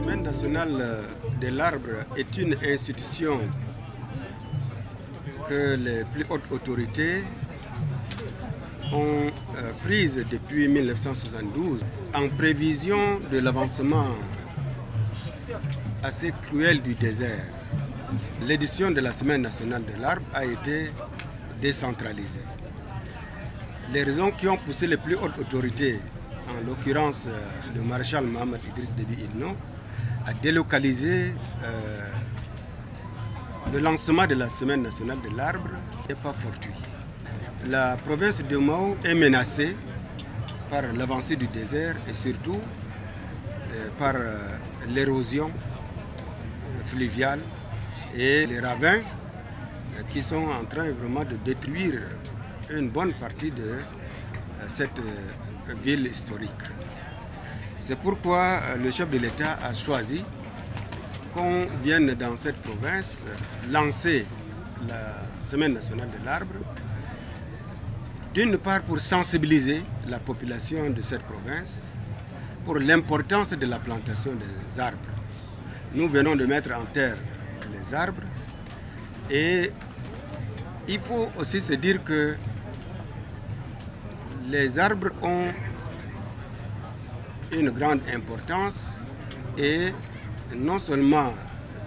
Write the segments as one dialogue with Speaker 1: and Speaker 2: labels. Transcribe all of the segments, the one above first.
Speaker 1: Semaine nationale de l'arbre est une institution que les plus hautes autorités ont prise depuis 1972 en prévision de l'avancement assez cruel du désert. L'édition de la Semaine nationale de l'arbre a été décentralisée. Les raisons qui ont poussé les plus hautes autorités, en l'occurrence le maréchal Mohamed Idriss Déby Itno, à délocaliser le lancement de la Semaine nationale de l'arbre n'est pas fortuit. La province de Mao est menacée par l'avancée du désert et surtout par l'érosion fluviale et les ravins qui sont en train vraiment de détruire une bonne partie de cette ville historique. C'est pourquoi le chef de l'État a choisi qu'on vienne dans cette province lancer la Semaine nationale de l'arbre, d'une part pour sensibiliser la population de cette province pour l'importance de la plantation des arbres. Nous venons de mettre en terre les arbres et il faut aussi se dire que les arbres ont une grande importance et non seulement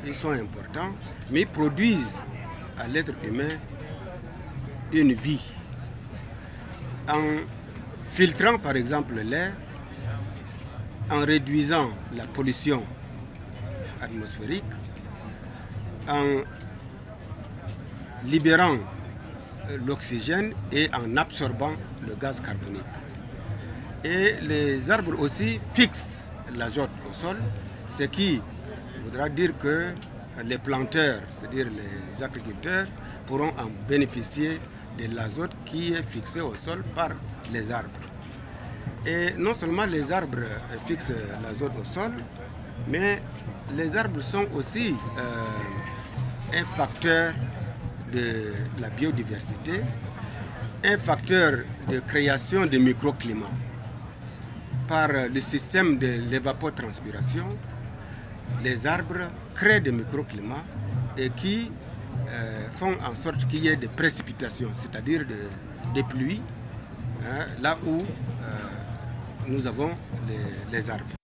Speaker 1: ils sont importants, mais ils produisent à l'être humain une vie. En filtrant par exemple l'air, en réduisant la pollution atmosphérique, en libérant l'oxygène et en absorbant le gaz carbonique. Et les arbres aussi fixent l'azote au sol, ce qui voudra dire que les planteurs, c'est-à-dire les agriculteurs, pourront en bénéficier de l'azote qui est fixé au sol par les arbres. Et non seulement les arbres fixent l'azote au sol, mais les arbres sont aussi un facteur de la biodiversité, un facteur de création de microclimats. Par le système de l'évapotranspiration, les arbres créent des microclimats et qui font en sorte qu'il y ait des précipitations, c'est-à-dire des pluies, là où nous avons les arbres.